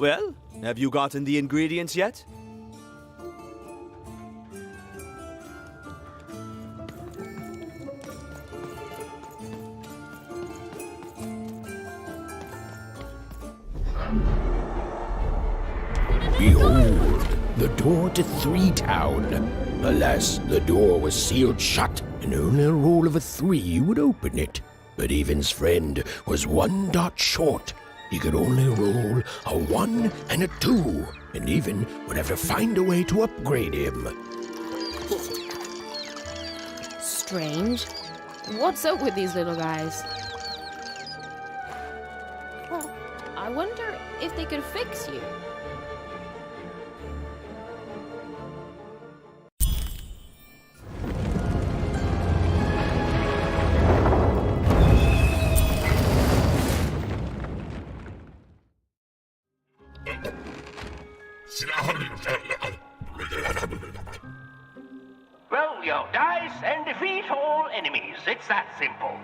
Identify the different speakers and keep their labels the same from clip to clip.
Speaker 1: Well, have you gotten the ingredients yet?
Speaker 2: Behold, the door to Three Town. Alas, the door was sealed shut, and only a roll of a 3 would open it. But Evan's friend was 1 dot short. He could only roll a 1 and a 2, and Evan would have to find a way to upgrade him.
Speaker 3: Strange. What's up with these little guys? I wonder if they could fix you.
Speaker 4: Roll your dice and defeat all enemies. It's that simple.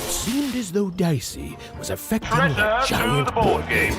Speaker 2: Seemed as though Dicey was affecting
Speaker 4: Treasure
Speaker 2: that
Speaker 4: to
Speaker 2: giant
Speaker 4: the board game.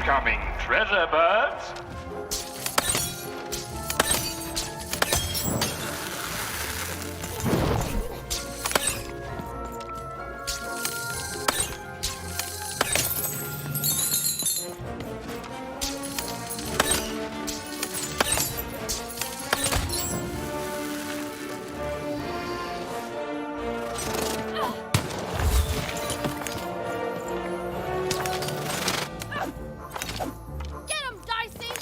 Speaker 4: Incoming treasure birds.
Speaker 3: Get him, Dicey!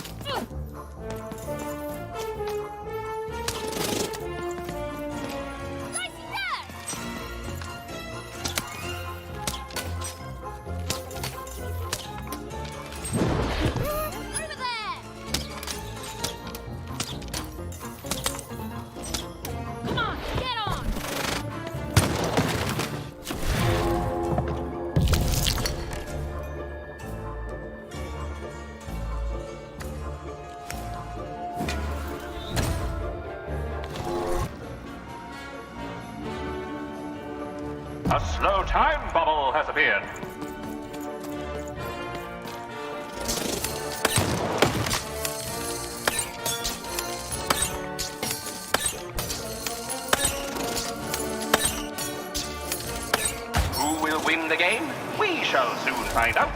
Speaker 3: Dicey, there! Over there! Come on, get on!
Speaker 4: A slow time bubble has appeared. Who will win the game? We shall soon find out.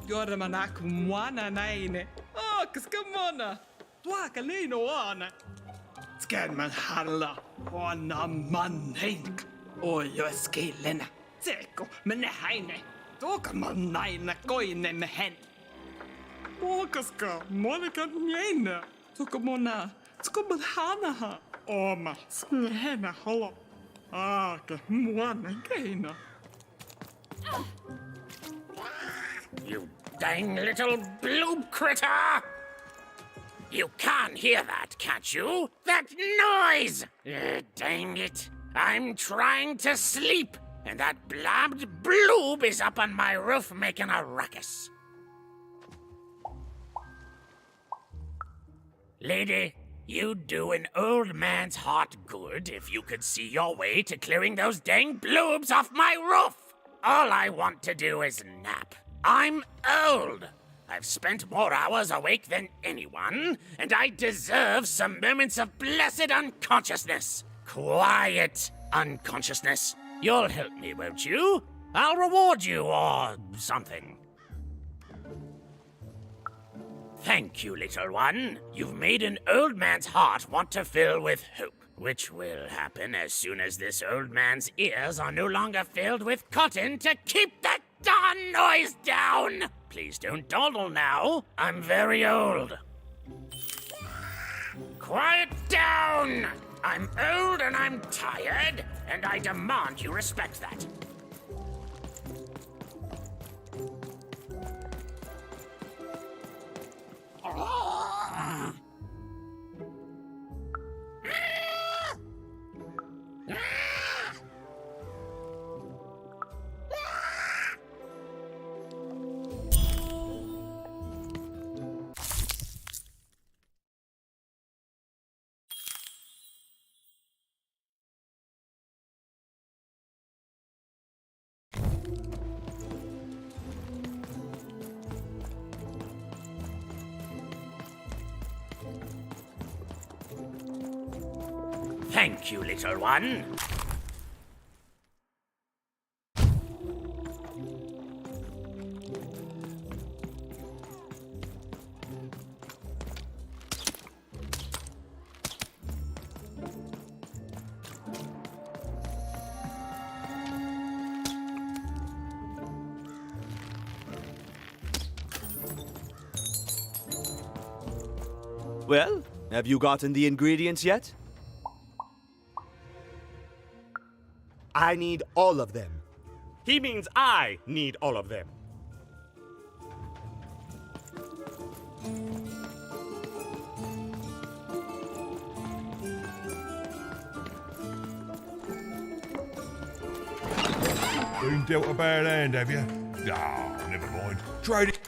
Speaker 5: Jormanak mwana naine. Oh, kaskamona. Tuaka leino ana. Skan man halla. Ona man heink. Ojo skillena. Tseko men heine. Tuaka man naina koine me hen. Tuakaska monika njeina. Tuaka mona. Tuaka man hanaha. Oma snehena holo. Aake mwana keina.
Speaker 2: You dang little bloob critter! You can't hear that, can't you? That noise! Dang it. I'm trying to sleep, and that blabbed bloob is up on my roof making a ruckus. Lady, you'd do an old man's heart good if you could see your way to clearing those dang bloobs off my roof. All I want to do is nap. I'm old. I've spent more hours awake than anyone, and I deserve some moments of blessed unconsciousness. Quiet unconsciousness. You'll help me, won't you? I'll reward you or something. Thank you, little one. You've made an old man's heart want to fill with hope, which will happen as soon as this old man's ears are no longer filled with cotton to keep that darn noise down. Please don't dawdle now. I'm very old. Quiet down! I'm old and I'm tired, and I demand you respect that. Thank you, little one.
Speaker 1: Well, have you gotten the ingredients yet?
Speaker 6: I need all of them. He means I need all of them.
Speaker 7: Been dealt a bad hand, have you? Ah, never mind. Trade it.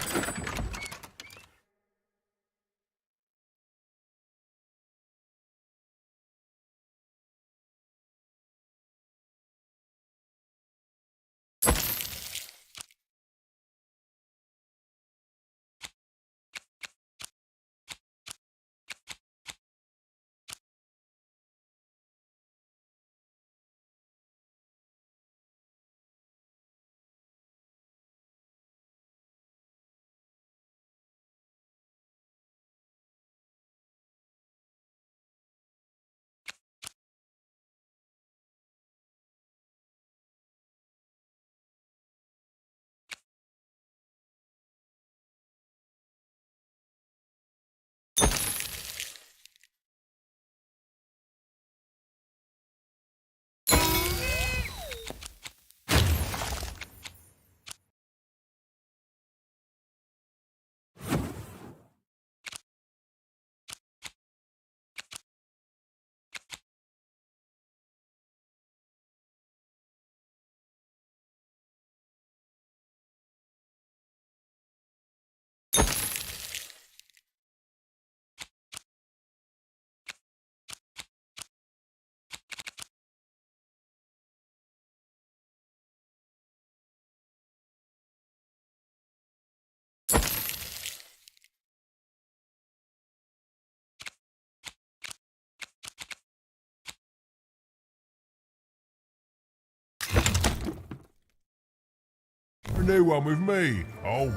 Speaker 7: A new one with me. Oh.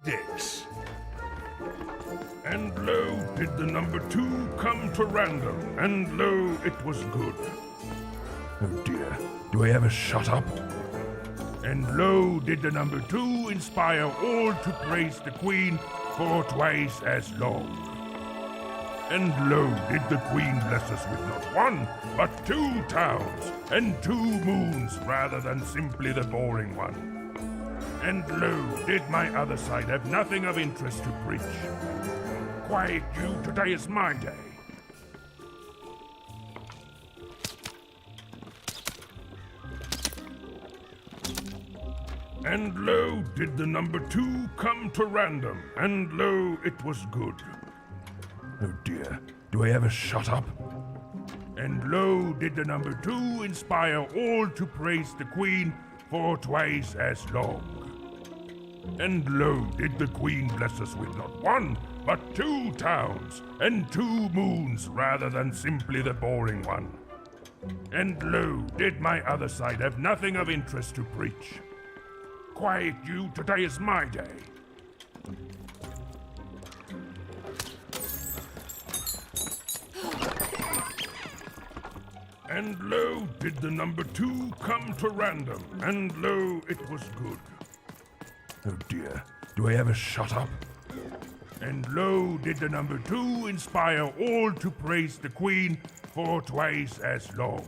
Speaker 7: Dicks. And lo, did the number 2 come to random, and lo, it was good. Oh dear, do I ever shut up? And lo, did the number 2 inspire all to praise the queen for twice as long. And lo, did the queen bless us with not 1, but 2 towns, and 2 moons rather than simply the boring one. And lo, did my other side have nothing of interest to preach. Quiet you, today is my day. And lo, did the number 2 come to random, and lo, it was good. Oh dear, do I ever shut up? And lo, did the number 2 inspire all to praise the queen for twice as long. And lo, did the queen bless us with not 1, but 2 towns, and 2 moons rather than simply the boring one. And lo, did my other side have nothing of interest to preach. Quiet you, today is my day. And lo, did the number 2 come to random, and lo, it was good. Oh dear, do I ever shut up? And lo, did the number 2 inspire all to praise the queen for twice as long.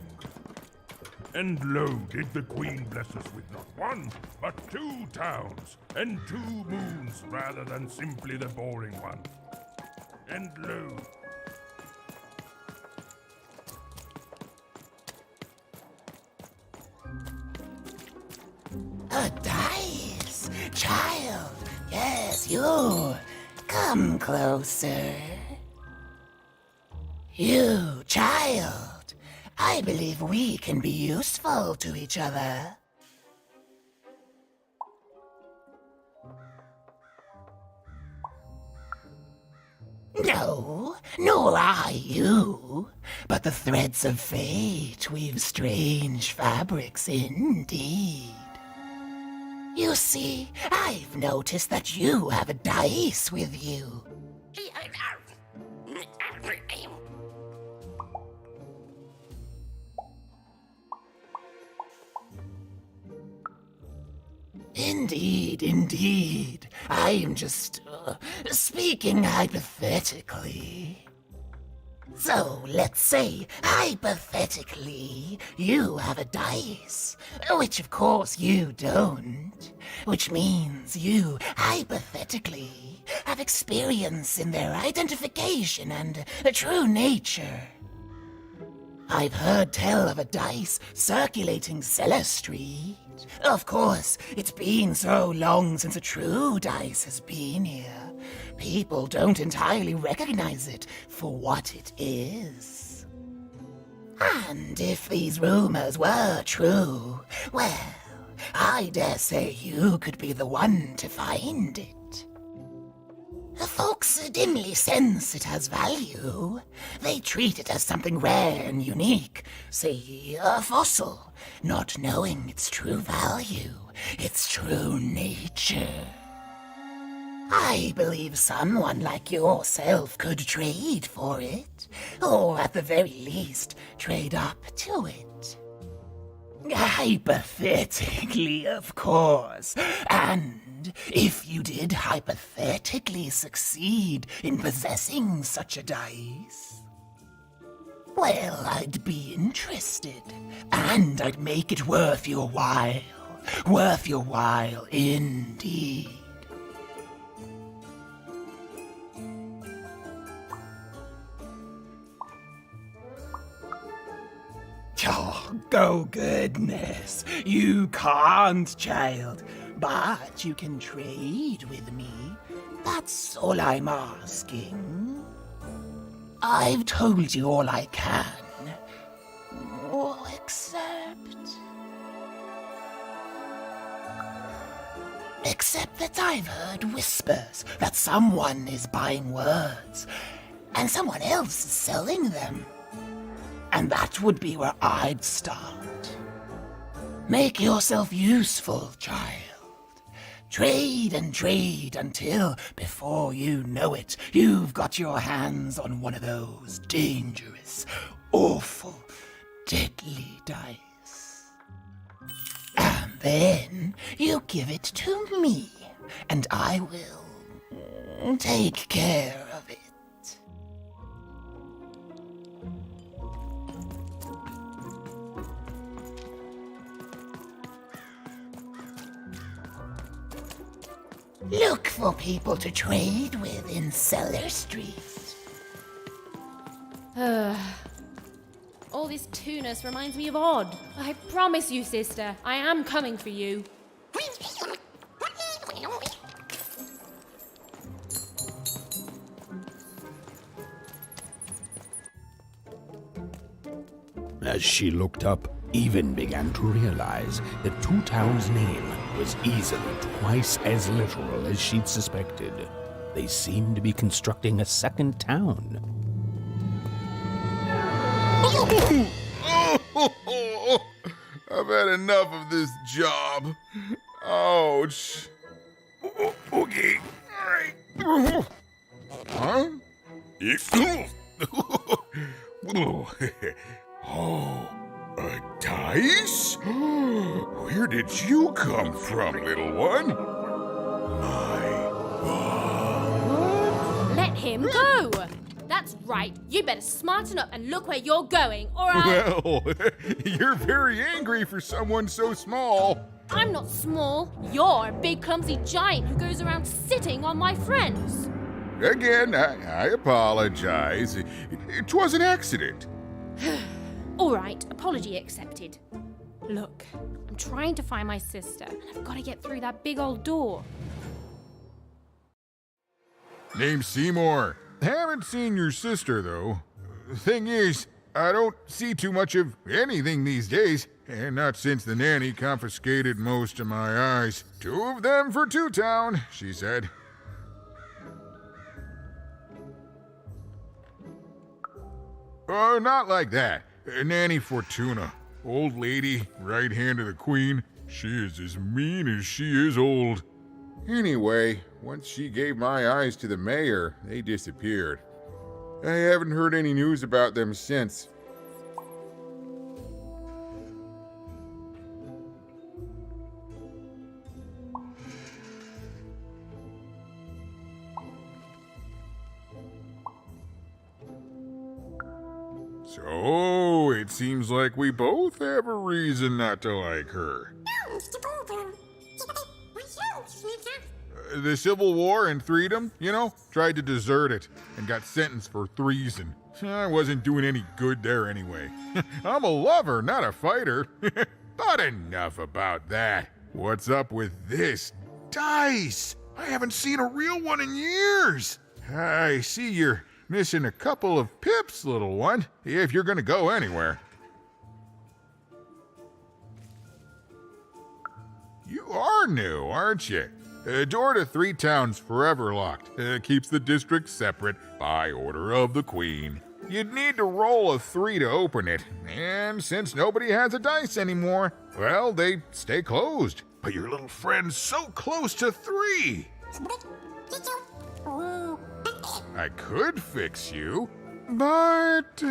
Speaker 7: And lo, did the queen bless us with not 1, but 2 towns, and 2 moons rather than simply the boring one. And lo,
Speaker 8: a dice! Child! Yes, you! Come closer. You, child! I believe we can be useful to each other. No, nor I you, but the threads of fate weave strange fabrics indeed. You see, I've noticed that you have a dice with you. Indeed, indeed. I'm just speaking hypothetically. So, let's say, hypothetically, you have a dice, which of course you don't, which means you, hypothetically, have experience in their identification and true nature. I've heard tell of a dice circulating Cellar Street. Of course, it's been so long since a true dice has been here. People don't entirely recognize it for what it is. And if these rumors were true, well, I dare say you could be the one to find it. Folks dimly sense it has value. They treat it as something rare and unique, say a fossil, not knowing its true value, its true nature. I believe someone like yourself could trade for it, or at the very least, trade up to it. Hypothetically, of course, and if you did hypothetically succeed in possessing such a dice, well, I'd be interested, and I'd make it worth your while indeed. Oh, goodness, you can't, child. But you can trade with me. That's all I'm asking. I've told you all I can. Except that I've heard whispers that someone is buying words, and someone else is selling them. And that would be where I'd start. Make yourself useful, child. Trade and trade until, before you know it, you've got your hands on one of those dangerous, awful, deadly dice. Then you give it to me, and I will take care of it. Look for people to trade with in Cellar Street.
Speaker 3: All this tunus reminds me of Odd. I promise you, sister, I am coming for you.
Speaker 2: As she looked up, Even began to realize that Two Town's name was easily twice as literal as she'd suspected. They seemed to be constructing a second town.
Speaker 9: I've had enough of this job. Ouch. Okay, all right. Huh? Oh, a dice? Where did you come from, little one?
Speaker 3: Let him go! That's right. You better smarten up and look where you're going, or I...
Speaker 9: Well, you're very angry for someone so small.
Speaker 3: I'm not small. You're a big clumsy giant who goes around sitting on my friends.
Speaker 9: Again, I apologize. It was an accident.
Speaker 3: All right, apology accepted. Look, I'm trying to find my sister, and I've got to get through that big old door.
Speaker 9: Name's Seymour. Haven't seen your sister, though. Thing is, I don't see too much of anything these days, and not since the nanny confiscated most of my eyes. 2 of them for Two Town, she said. Oh, not like that. Nanny Fortuna. Old lady, right hand of the queen. She is as mean as she is old. Anyway, once she gave my eyes to the mayor, they disappeared. I haven't heard any news about them since. So, it seems like we both have a reason not to like her. The Civil War and Freedom, you know, tried to desert it and got sentenced for treason. I wasn't doing any good there anyway. I'm a lover, not a fighter. But enough about that. What's up with this dice? I haven't seen a real one in years. I see you're missing a couple of pips, little one, if you're gonna go anywhere. You are new, aren't you? Door to Three Town's forever locked. Keeps the district separate by order of the Queen. You'd need to roll a 3 to open it, and since nobody has a dice anymore, well, they stay closed. But your little friend's so close to 3. I could fix you, but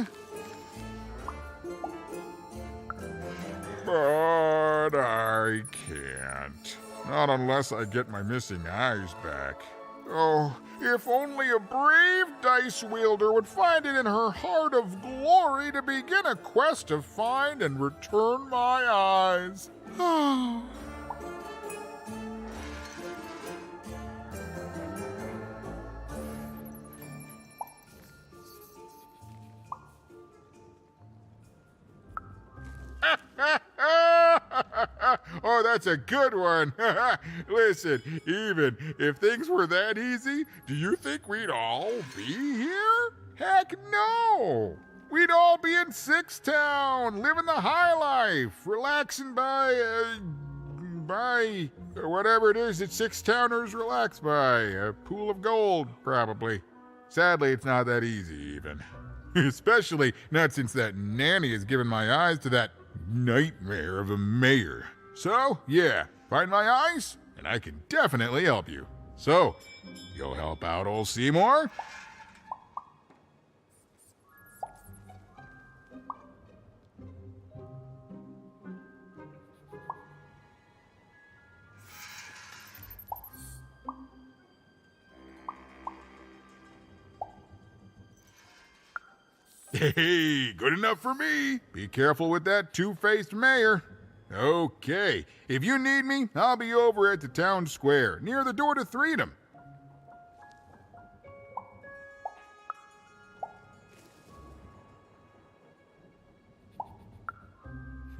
Speaker 9: I can't. Not unless I get my missing eyes back. Oh, if only a brave dice wielder would find it in her heart of glory to begin a quest to find and return my eyes. Oh. Oh, that's a good one. Listen, even if things were that easy, do you think we'd all be here? Heck no! We'd all be in Six Town, living the high life, relaxing by whatever it is that Six Towners relax by. A pool of gold, probably. Sadly, it's not that easy, even. Especially not since that nanny has given my eyes to that nightmare of a mayor. So, yeah, find my eyes, and I can definitely help you. So, you'll help out old Seymour? Hey, good enough for me. Be careful with that two-faced mayor. Okay, if you need me, I'll be over at the town square, near the door to Freedom.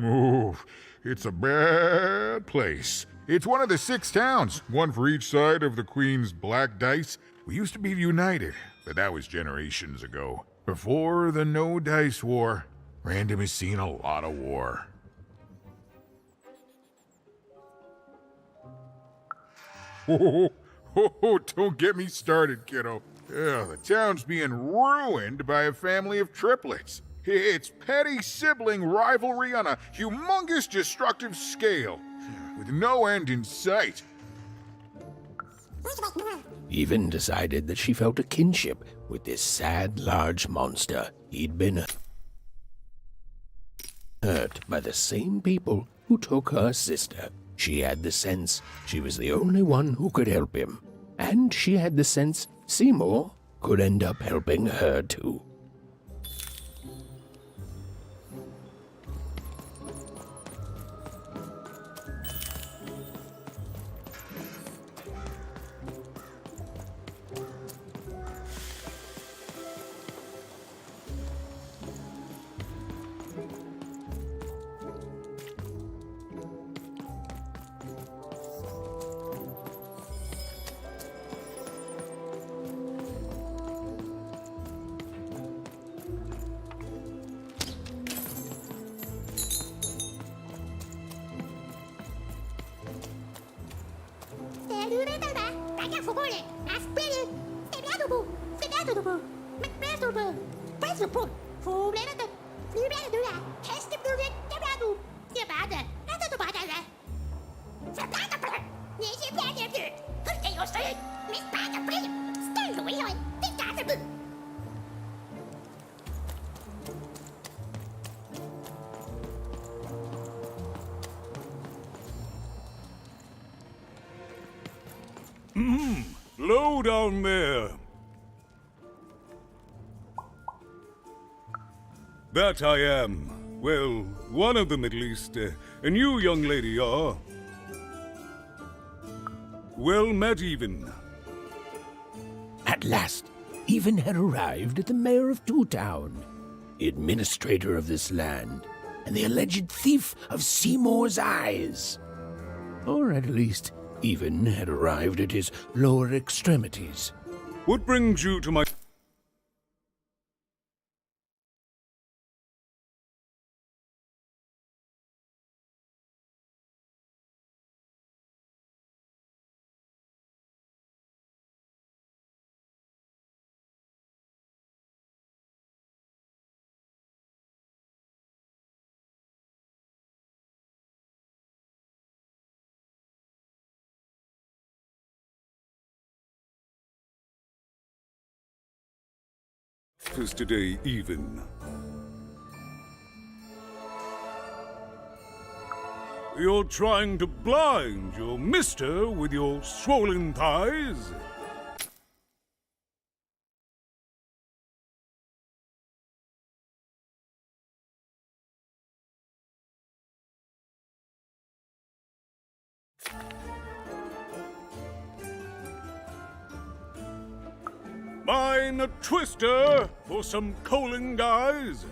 Speaker 9: Oh, it's a bad place. It's one of the 6 towns, one for each side of the Queen's black dice. We used to be united, but that was generations ago. Before the No Dice War, Random has seen a lot of war. Oh, don't get me started, kiddo. The town's being ruined by a family of triplets. It's petty sibling rivalry on a humongous destructive scale, with no end in sight.
Speaker 2: Even decided that she felt a kinship with this sad, large monster. He'd been hurt by the same people who took her sister. She had the sense she was the only one who could help him. And she had the sense Seymour could end up helping her too.
Speaker 7: Low down there. That I am. Well, one of them at least. And you, young lady, are... well met, Even.
Speaker 2: At last, Even had arrived at the mayor of Two Town, the administrator of this land, and the alleged thief of Seymour's eyes. Or at least, Even had arrived at his lower extremities.
Speaker 7: What brings you to my... office today, Even? You're trying to blind your mister with your swollen thighs? Mine a twister for some colon guys?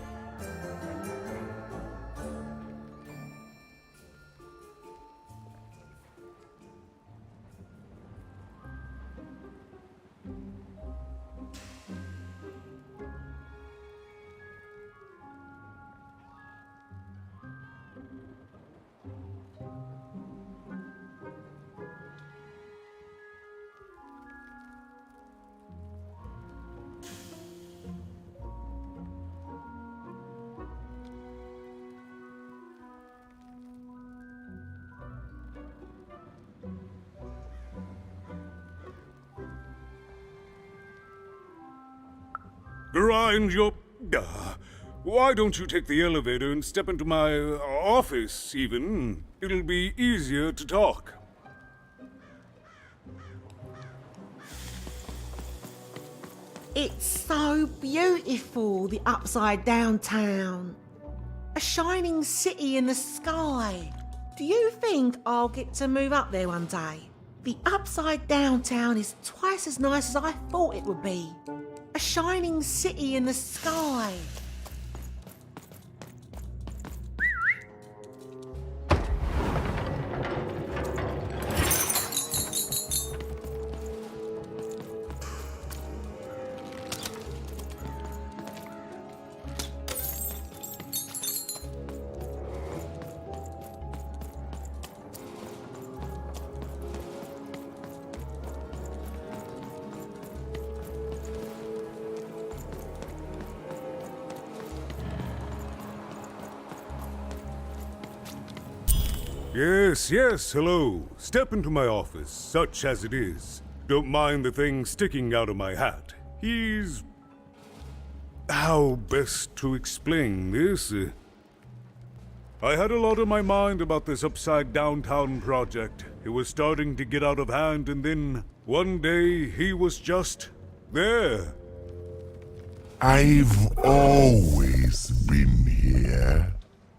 Speaker 7: Grind your... why don't you take the elevator and step into my office, Even? It'll be easier to talk.
Speaker 10: It's so beautiful, the upside down town. A shining city in the sky. Do you think I'll get to move up there one day? The upside down town is twice as nice as I thought it would be. A shining city in the sky.
Speaker 11: Yes, hello. Step into my office, such as it is. Don't mind the thing sticking out of my hat. He's... How best to explain this? I had a lot on my mind about this upside downtown project. It was starting to get out of hand, and then one day he was just there.
Speaker 12: I've always been here.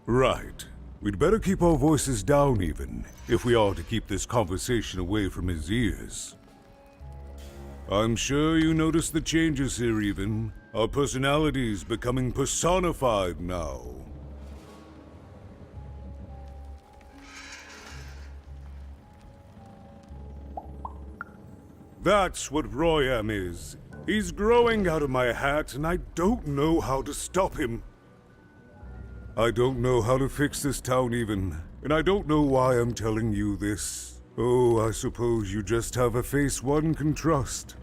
Speaker 11: Right. We'd better keep our voices down even, if we are to keep this conversation away from his ears. I'm sure you noticed the changes here even. Our personalities becoming personified now. That's what Royam is. He's growing out of my hat, and I don't know how to stop him. I don't know how to fix this town even, and I don't know why I'm telling you this. Oh, I suppose you just have a face one can trust.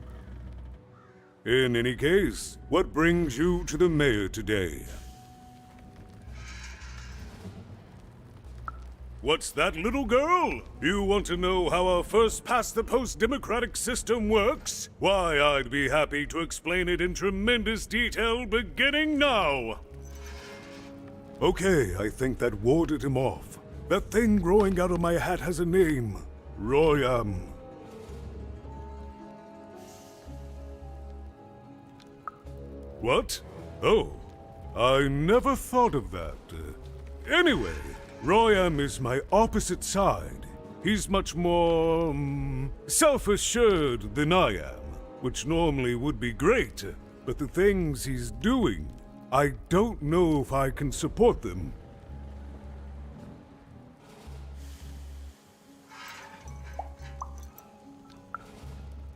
Speaker 11: In any case, what brings you to the mayor today? What's that, little girl? You want to know how our first-past-the-post democratic system works? Why, I'd be happy to explain it in tremendous detail beginning now. Okay, I think that warded him off. That thing growing out of my hat has a name. Royam. What? Oh, I never thought of that. Anyway, Royam is my opposite side. He's much more, self-assured than I am, which normally would be great, but the things he's doing, I don't know if I can support them.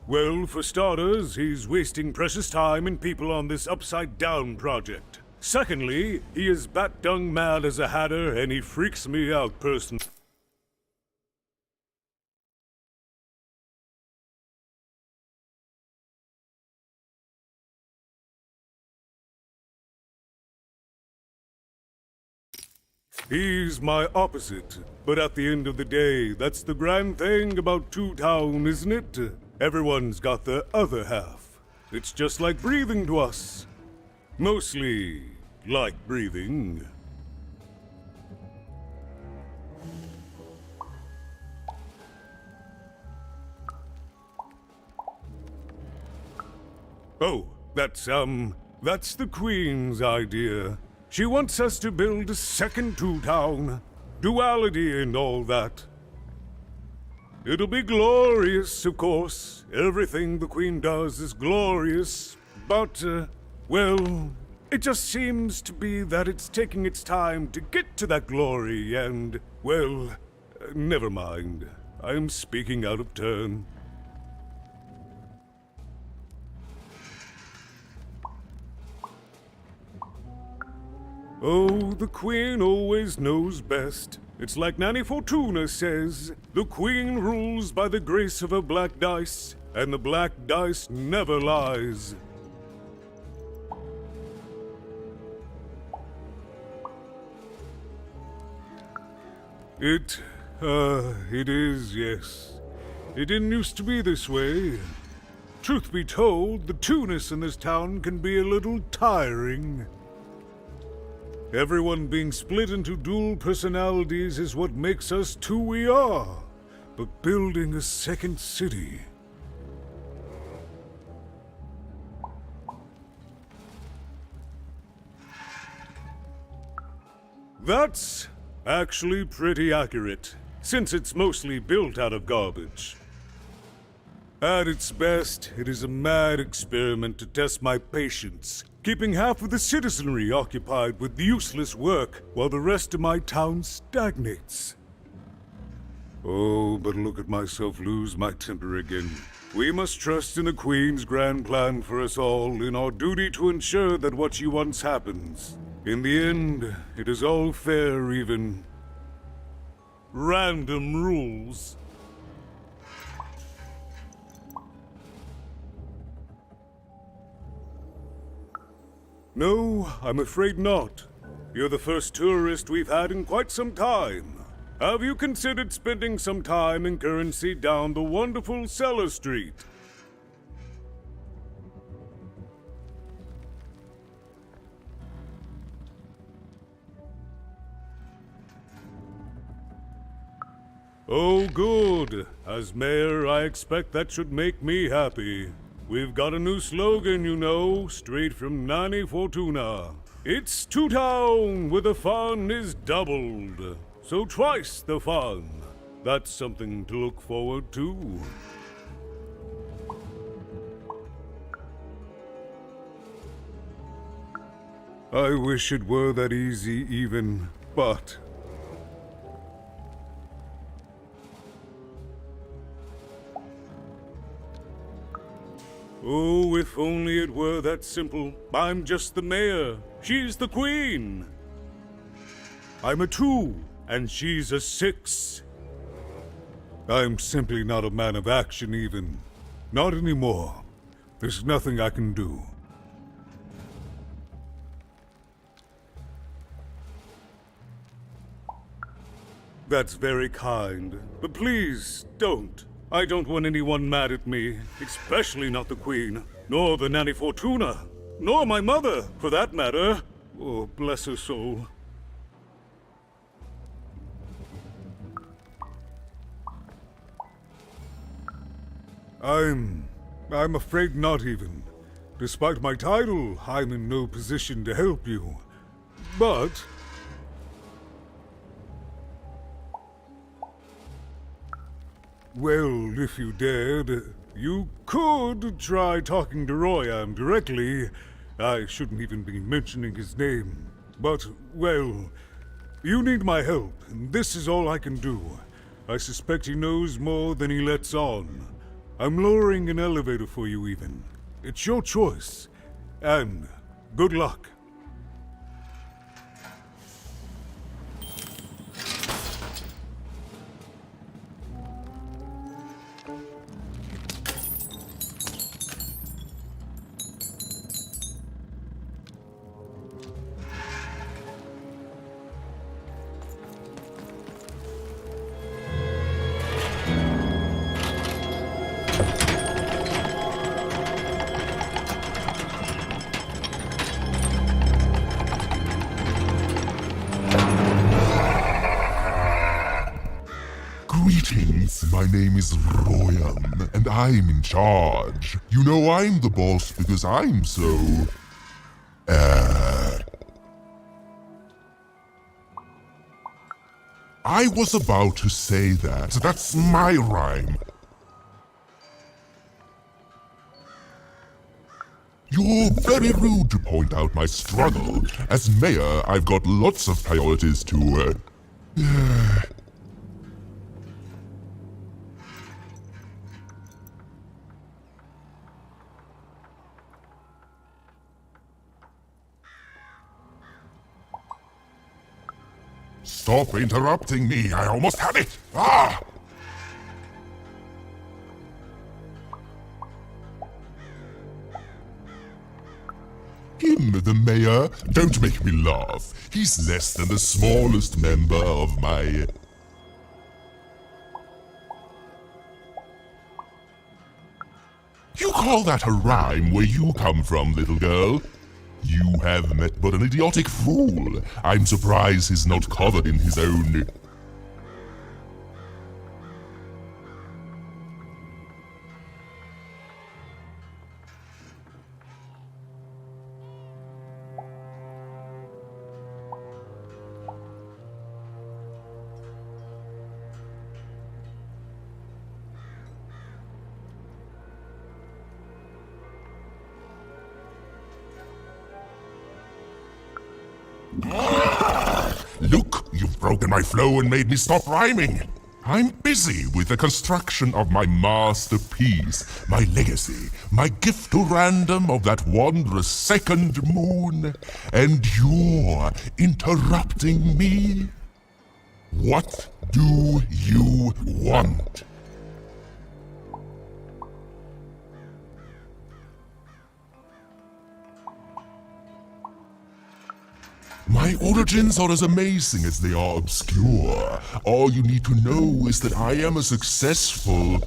Speaker 11: Well, for starters, he's wasting precious time and people on this upside-down project. Secondly, he is bat-dung mad as a hatter, and he freaks me out personally. He's my opposite, but at the end of the day, that's the grand thing about Two Town, isn't it? Everyone's got the other half. It's just like breathing to us. Mostly like breathing. Oh, that's the Queen's idea. She wants us to build a second Two Town. Duality and all that. It'll be glorious, of course. Everything the Queen does is glorious. But, well, it just seems to be that it's taking its time to get to that glory and, well, never mind. I'm speaking out of turn. Oh, the Queen always knows best. It's like Nanny Fortuna says, the Queen rules by the grace of her black dice, and the black dice never lies. It is, yes. It didn't used to be this way. Truth be told, the two-ness in this town can be a little tiring. Everyone being split into dual personalities is what makes us who we are. But building a second city... That's actually pretty accurate, since it's mostly built out of garbage. At its best, it is a mad experiment to test my patience, keeping half of the citizenry occupied with useless work while the rest of my town stagnates. Oh, but look at myself lose my temper again. We must trust in the Queen's grand plan for us all, in our duty to ensure that what she wants happens. In the end, it is all fair, even random rules. No, I'm afraid not. You're the first tourist we've had in quite some time. Have you considered spending some time in currency down the wonderful Cellar Street? Oh, good. As mayor, I expect that should make me happy. We've got a new slogan, you know, straight from Nani Fortuna. It's Two Town, where the fun is doubled. So twice the fun. That's something to look forward to. I wish it were that easy even, but... Oh, if only it were that simple. I'm just the mayor. She's the queen. I'm a 2, and she's a 6. I'm simply not a man of action even. Not anymore. There's nothing I can do. That's very kind, but please don't. I don't want anyone mad at me, especially not the Queen, nor the Nanny Fortuna, nor my mother, for that matter. Oh, bless her soul. I'm afraid not even. Despite my title, I'm in no position to help you. But... well, if you dared, you could try talking to Royan directly. I shouldn't even be mentioning his name. But, well, you need my help, and this is all I can do. I suspect he knows more than he lets on. I'm lowering an elevator for you even. It's your choice. And good luck.
Speaker 12: Greetings, my name is Royan, and I'm in charge. You know I'm the boss because I'm so... I was about to say that. That's my rhyme. You're very rude to point out my struggle. As mayor, I've got lots of priorities to, Stop interrupting me, I almost had it! Ah! Him, the mayor? Don't make me laugh. He's less than the smallest member of my... You call that a rhyme where you come from, little girl? You have met but an idiotic fool. I'm surprised he's not covered in his own... Look, you've broken my flow and made me stop rhyming. I'm busy with the construction of my masterpiece, my legacy, my gift to random of that wondrous second moon, and you're interrupting me? What do you want? My origins are as amazing as they are obscure. All you need to know is that I am a successful...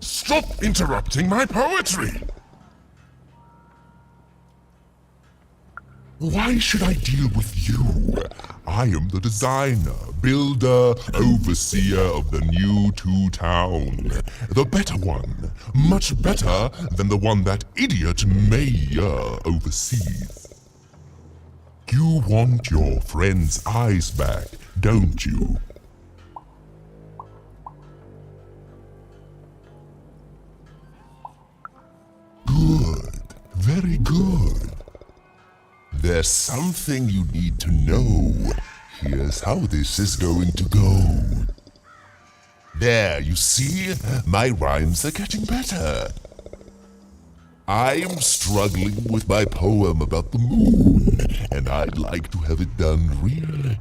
Speaker 12: Stop interrupting my poetry! Why should I deal with you? I am the designer, builder, overseer of the new town. The better one. Much better than the one that idiot mayor oversees. You want your friend's eyes back, don't you? Good. Very good. There's something you need to know. Here's how this is going to go. There, you see? My rhymes are getting better. I'm struggling with my poem about the moon, and I'd like to have it done real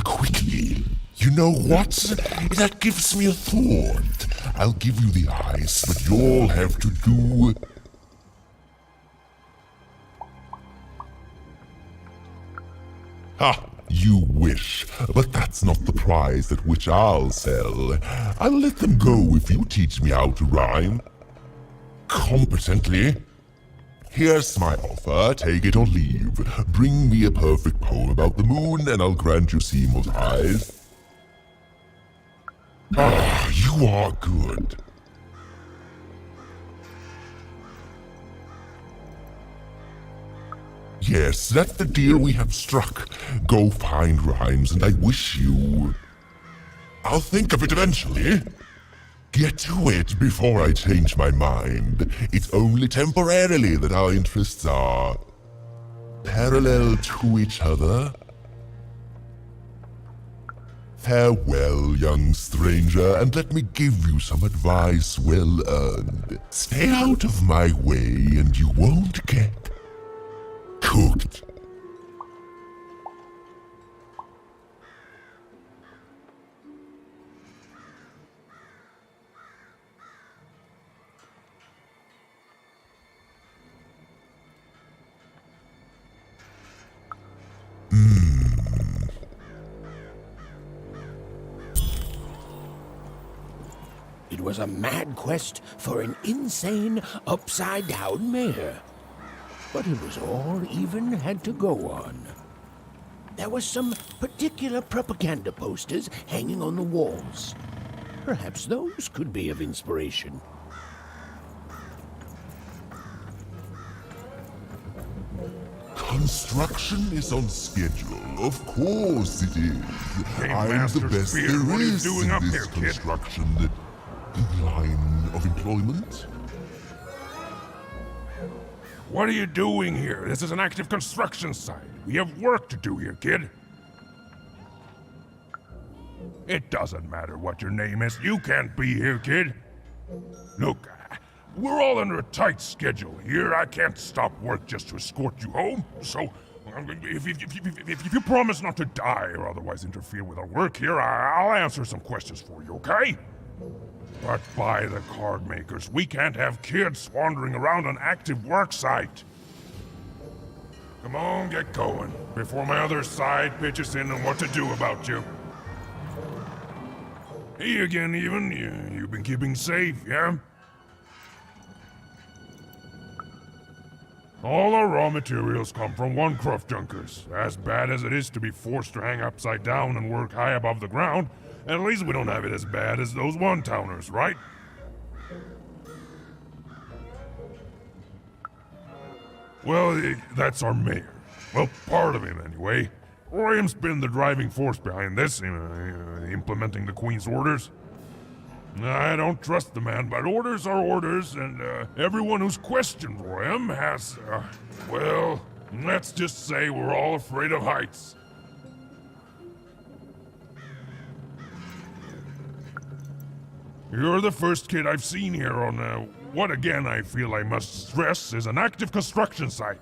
Speaker 12: quickly. You know what? That gives me a thought. I'll give you the eyes, but you'll have to do... Ha! You wish, but that's not the prize at which I'll sell. I'll let them go if you teach me how to rhyme. Competently. Here's my offer, take it or leave. Bring me a perfect poem about the moon, and I'll grant you Seymour's eyes. Ah, you are good. Yes, that's the deal we have struck. Go find rhymes, and I wish you... I'll think of it eventually. Get to it before I change my mind. It's only temporarily that our interests are... parallel to each other. Farewell, young stranger, and let me give you some advice well earned. Stay out of my way, and you won't get... cooked.
Speaker 2: It was a mad quest for an insane, upside-down mayor. But it was all even had to go on. There were some particular propaganda posters hanging on the walls. Perhaps those could be of inspiration.
Speaker 12: Construction is on schedule. Of course it is.
Speaker 7: Hey,
Speaker 12: I'm
Speaker 7: Master
Speaker 12: the best
Speaker 7: Spear,
Speaker 12: there
Speaker 7: what are you
Speaker 12: is
Speaker 7: doing
Speaker 12: in
Speaker 7: up
Speaker 12: this
Speaker 7: here, kid?
Speaker 12: construction line of employment.
Speaker 7: What are you doing here? This is an active construction site. We have work to do here, kid. It doesn't matter what your name is. You can't be here, kid. Look, we're all under a tight schedule here. I can't stop work just to escort you home. So, if you promise not to die or otherwise interfere with our work here, I'll answer some questions for you, okay? But by the card makers, we can't have kids wandering around an active work site. Come on, get going, before my other side pitches in on what to do about you. Hey again, even. You've been keeping safe, yeah? All our raw materials come from one-craft junkers. As bad as it is to be forced to hang upside down and work high above the ground, at least we don't have it as bad as those one-towners, right? Well, that's our mayor. Well, part of him, anyway. Royam's been the driving force behind this, implementing the Queen's orders. I don't trust the man, but orders are orders, and everyone who's questioned Royam has, well, let's just say we're all afraid of heights. You're the first kid I've seen here on, what again I feel I must stress is an active construction site.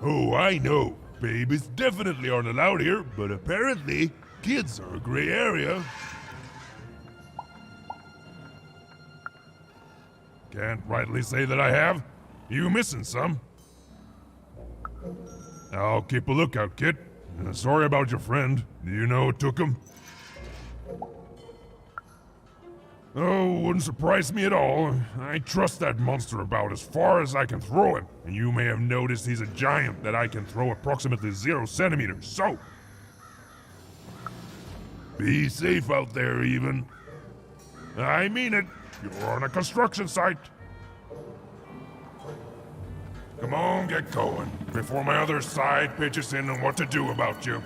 Speaker 7: Oh, I know. Babies definitely aren't allowed here, but apparently, kids are a gray area. Can't rightly say that I have. You missing some? I'll keep a lookout, kid. Sorry about your friend. Do you know who took him? Oh, wouldn't surprise me at all. I trust that monster about as far as I can throw him. And you may have noticed he's a giant that I can throw approximately 0 centimeters, so... be safe out there, even. I mean it. You're on a construction site. Come on, get going, before my other side pitches in on what to do about you.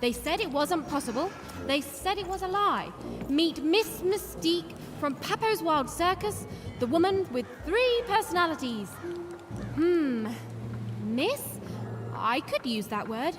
Speaker 3: They said it wasn't possible. They said it was a lie. Meet Miss Mystique from Papo's Wild Circus, the woman with 3 personalities. Miss? I could use that word.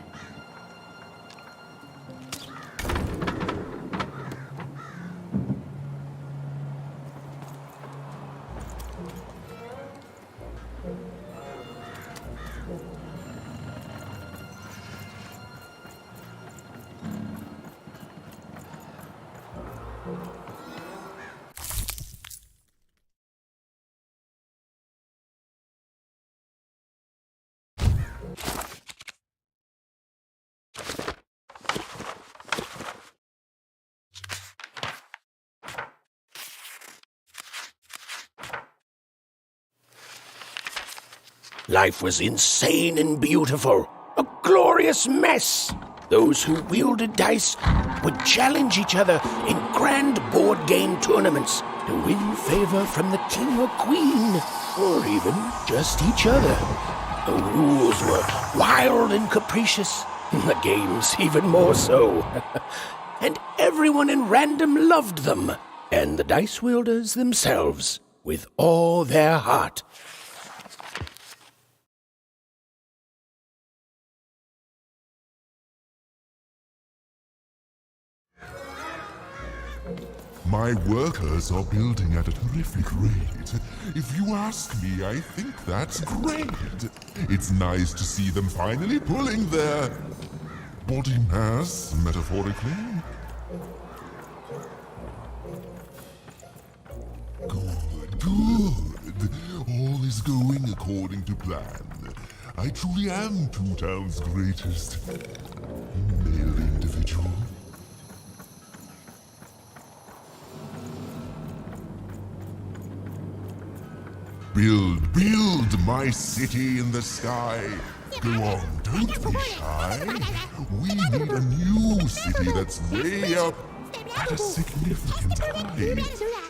Speaker 2: Life was insane and beautiful. A glorious mess. Those who wielded dice would challenge each other in grand board game tournaments to win favor from the king or queen, or even just each other. The rules were wild and capricious, the games even more so. And everyone in Random loved them, and the dice wielders themselves, with all their heart.
Speaker 12: My workers are building at a terrific rate. If you ask me, I think that's great. It's nice to see them finally pulling their body mass, metaphorically. Good. All is going according to plan. I truly am Two Town's greatest male individual. Build my city in the sky. Go on, don't be shy. We need a new city that's way up at a significant height.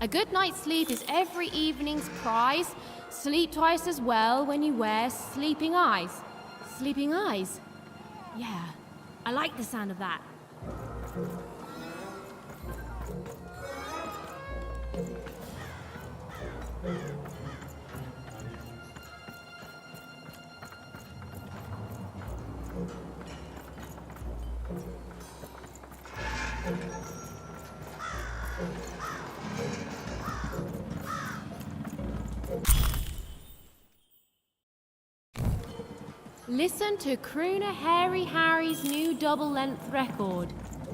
Speaker 3: A good night's sleep is every evening's prize. Sleep twice as well when you wear sleeping eyes. Sleeping eyes? Yeah, I like the sound of that. Listen to crooner Hairy Harry's new double-length record.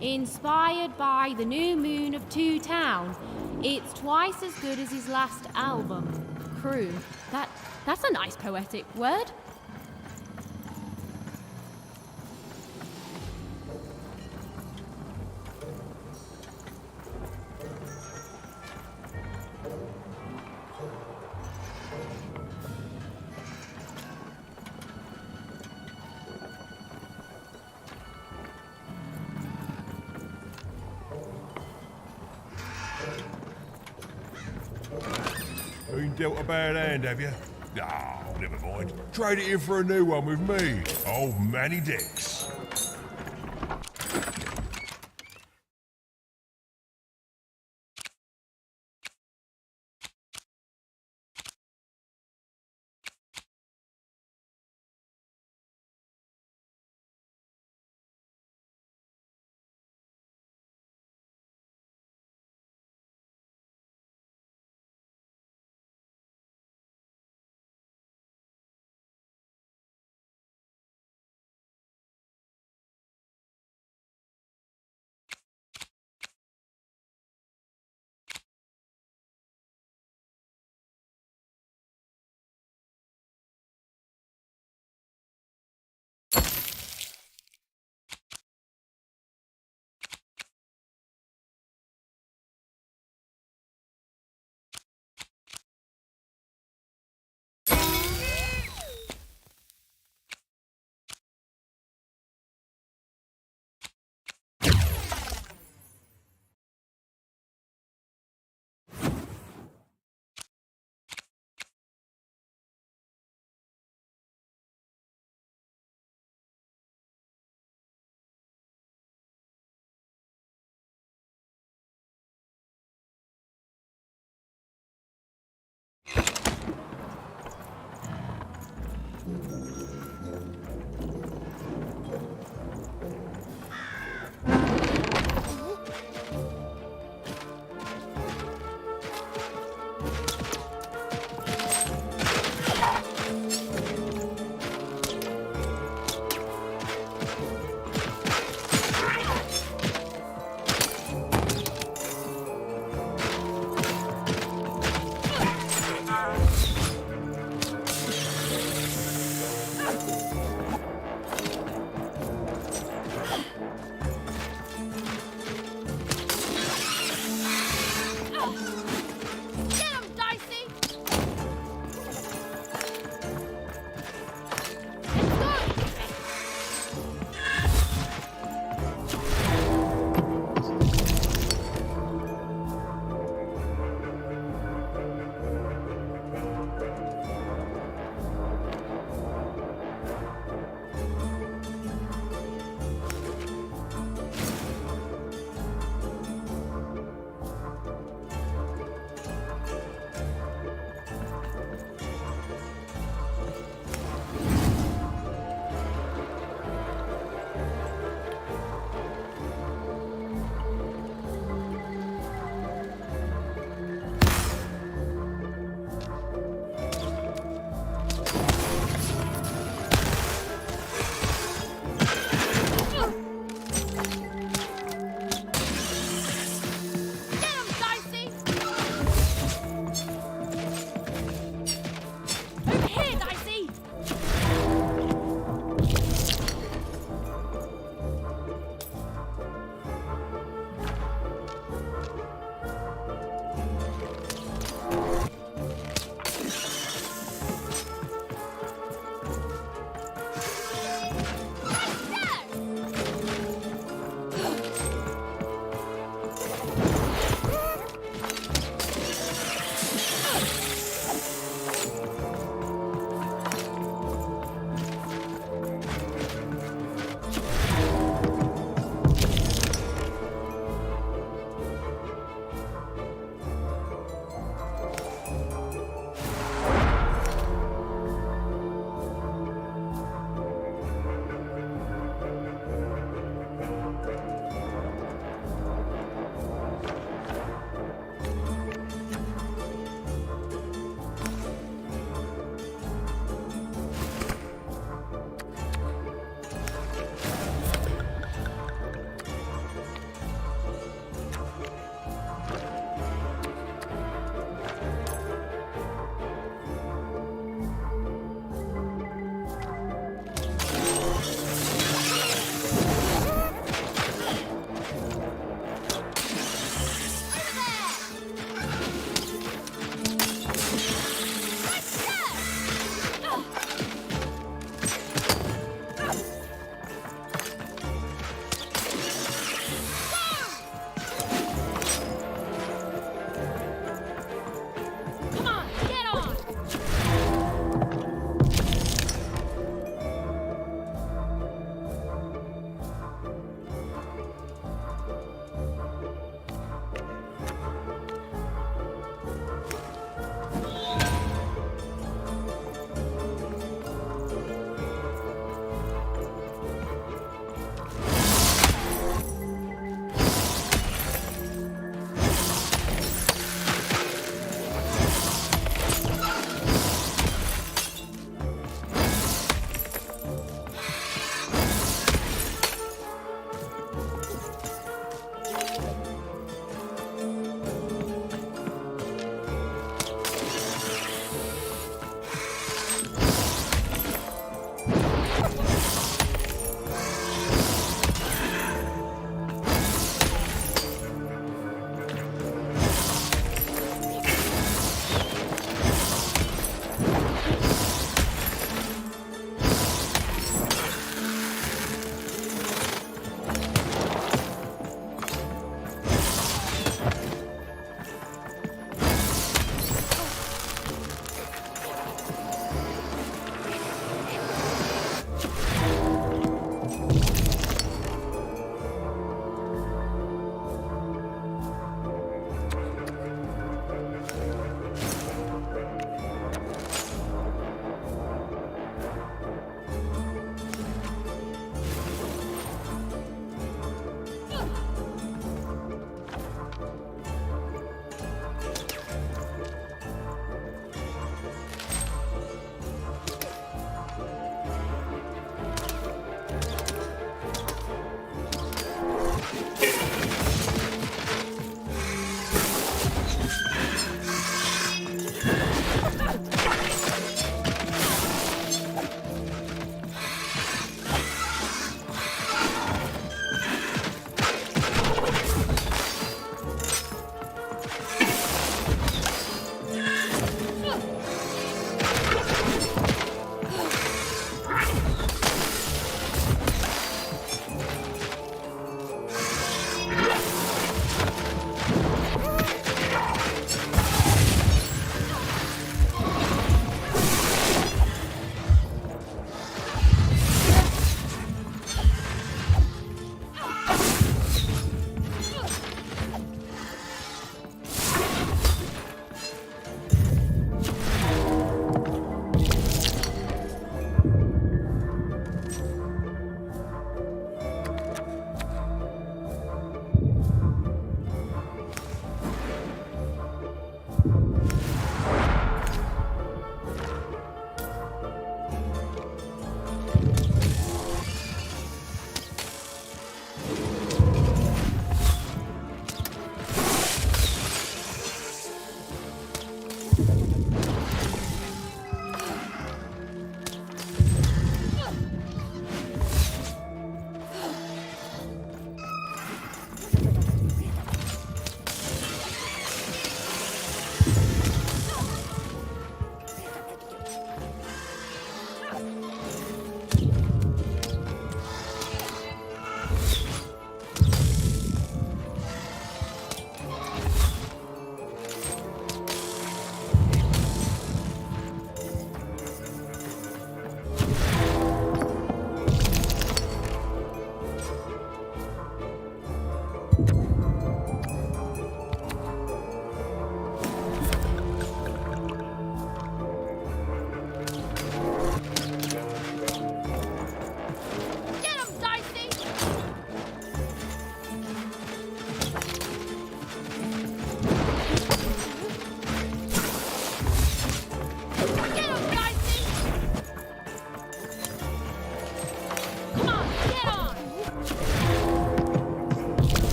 Speaker 3: Inspired by the new moon of Two Town. It's twice as good as his last album. Croon. That's a nice poetic word.
Speaker 7: Been dealt a bad hand, have you? Oh, never mind. Trade it in for a new one with me. Old Manny Dix.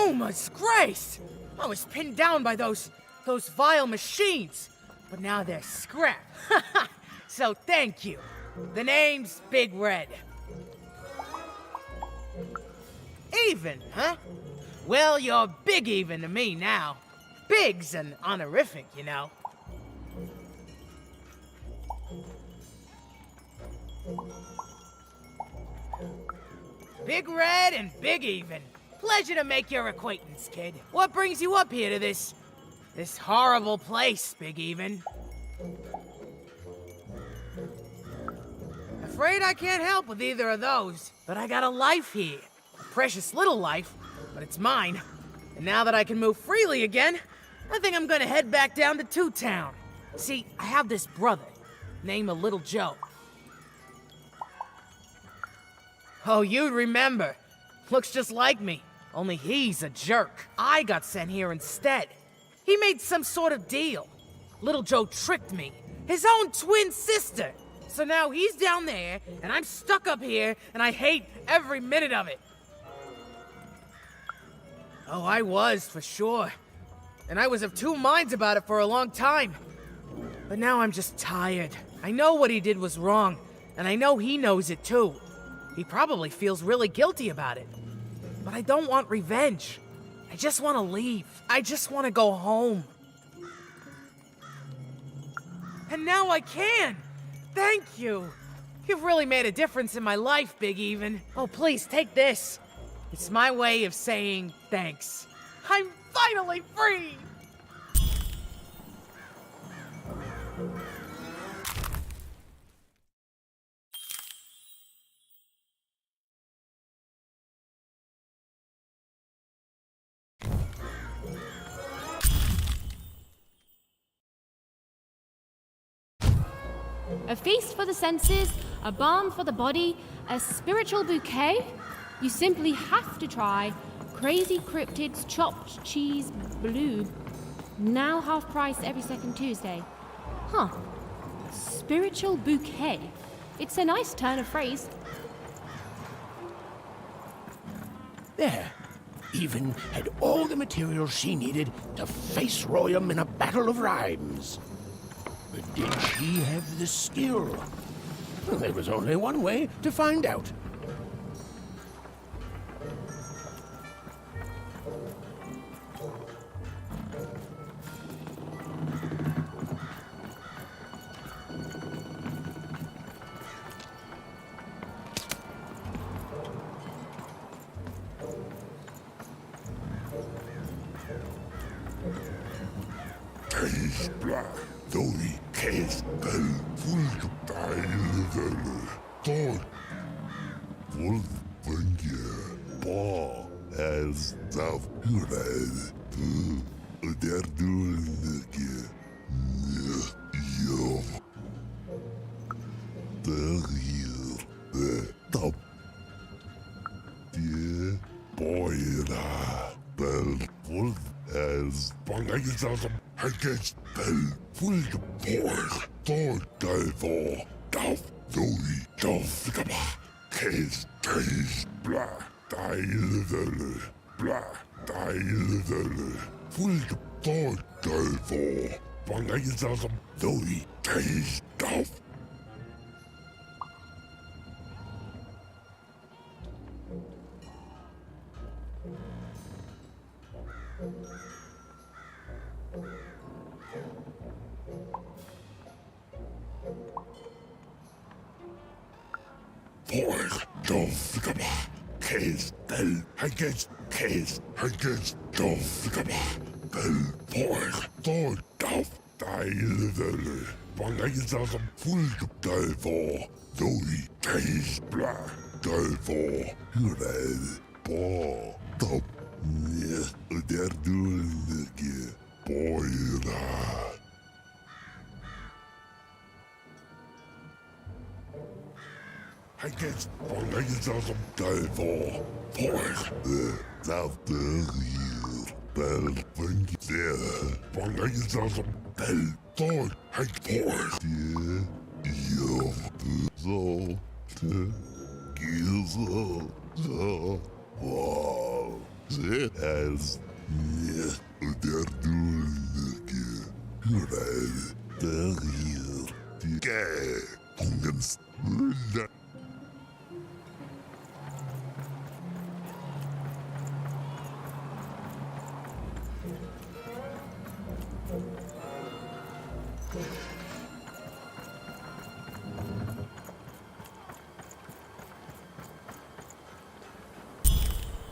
Speaker 13: Yuma's grace! I was pinned down by those vile machines, but now they're scrap. So thank you. The name's Big Red. Even, huh? Well, you're big even to me now. Big's an honorific, you know. Big Red and Big Even. Pleasure to make your acquaintance, kid. What brings you up here to this horrible place, Big Even? Afraid I can't help with either of those, but I got a life here. A precious little life, but it's mine. And now that I can move freely again, I think I'm gonna head back down to Two Town. See, I have this brother, named Little Joe. Oh, you'd remember. Looks just like me, only he's a jerk. I got sent here instead. He made some sort of deal. Little Joe tricked me, his own twin sister. So now he's down there, and I'm stuck up here, and I hate every minute of it. Oh, I was, for sure. And I was of two minds about it for a long time. But now I'm just tired. I know what he did was wrong, and I know he knows it too. He probably feels really guilty about it. But I don't want revenge. I just want to leave. I just want to go home. And now I can! Thank you! You've really made a difference in my life, Big Even. Oh, please, take this. It's my way of saying thanks. I'm finally free!
Speaker 3: A feast for the senses, a balm for the body, a spiritual bouquet? You simply have to try Crazy Cryptid's Chopped Cheese Blue. Now half price every second Tuesday. Huh. Spiritual bouquet. It's a nice turn of phrase.
Speaker 2: There. Even had all the materials she needed to face Royum in a battle of rhymes. But did she have the skill? Well, there was only one way to find out.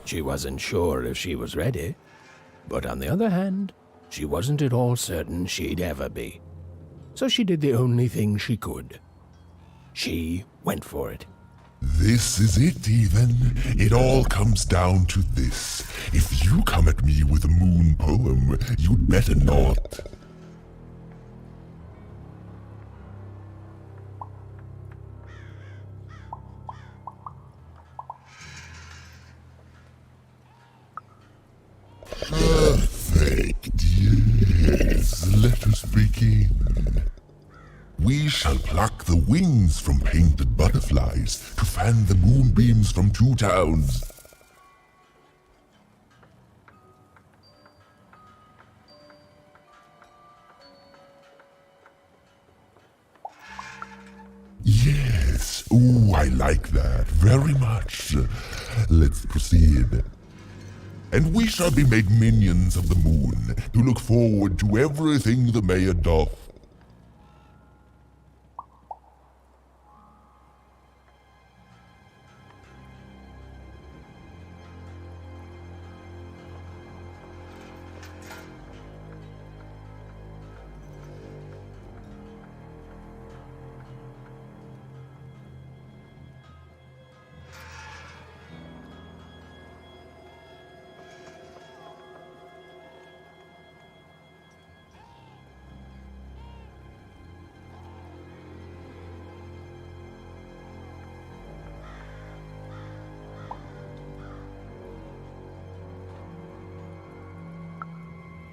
Speaker 2: She wasn't sure if she was ready, but on the other hand, she wasn't at all certain she'd ever be. So she did the only thing she could. She went for it.
Speaker 12: This is it, even. It all comes down to this. If you come at me with a moon poem, you'd better not. Perfect, yes. Let us begin. We shall pluck the wings from painted butterflies to fan the moonbeams from two towns. Yes, ooh, I like that very much. Let's proceed. And we shall be made minions of the moon to look forward to everything the mayor doth.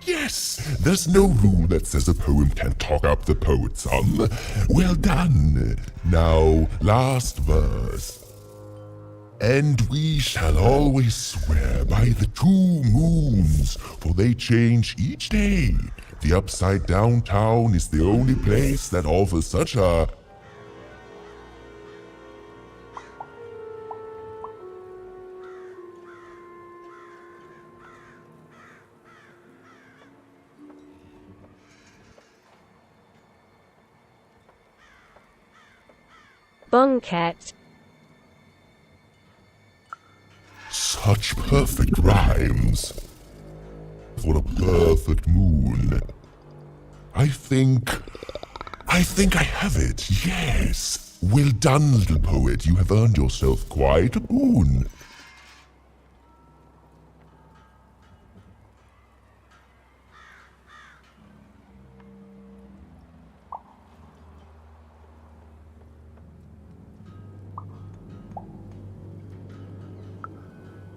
Speaker 12: Yes, there's no rule that says a poem can't talk up the poet's son. Well done. Now, last verse. And we shall always swear by the 2 moons, for they change each day. The upside down town is the only place that offers such a...
Speaker 14: Bunket.
Speaker 12: Such perfect rhymes. For a perfect moon. I think I have it, yes. Well done, little poet. You have earned yourself quite a boon.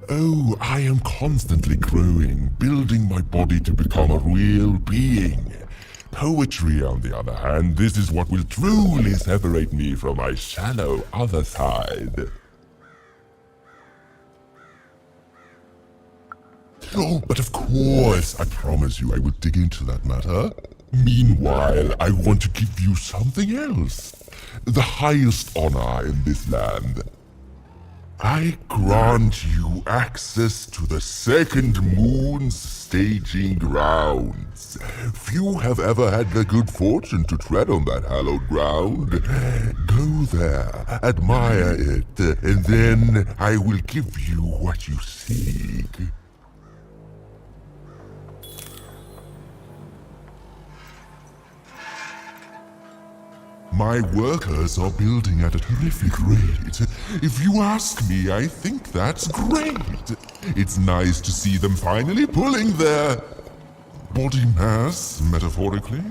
Speaker 12: Oh, I am constantly growing, building my body to become a real being. Poetry, on the other hand, this is what will truly separate me from my shallow other side. Oh, but of course, I promise you I will dig into that matter. Meanwhile, I want to give you something else. The highest honor in this land. I grant you access to the second moon's staging grounds. Few have ever had the good fortune to tread on that hallowed ground. Go there, admire it, and then I will give you what you seek. My workers are building at a terrific rate. If you ask me, I think that's great. It's nice to see them finally pulling their body mass, metaphorically.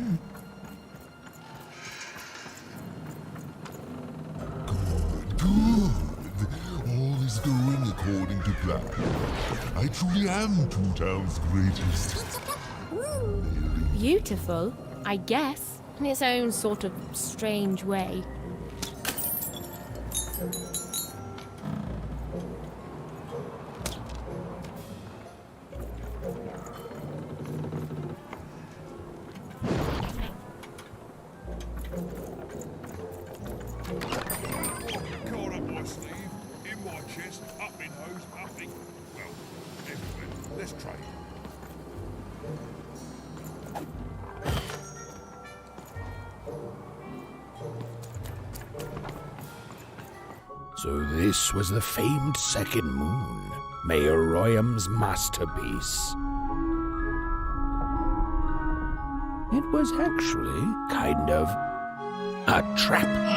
Speaker 12: Good. All is going according to plan. I truly am Two Town's greatest.
Speaker 3: Beautiful, I guess. In its own sort of strange way.
Speaker 7: chest, up in hose, up in... Well, everywhere. Let's try it.
Speaker 2: So this was the famed second moon, Mayor Royam's masterpiece. It was actually kind of a trap.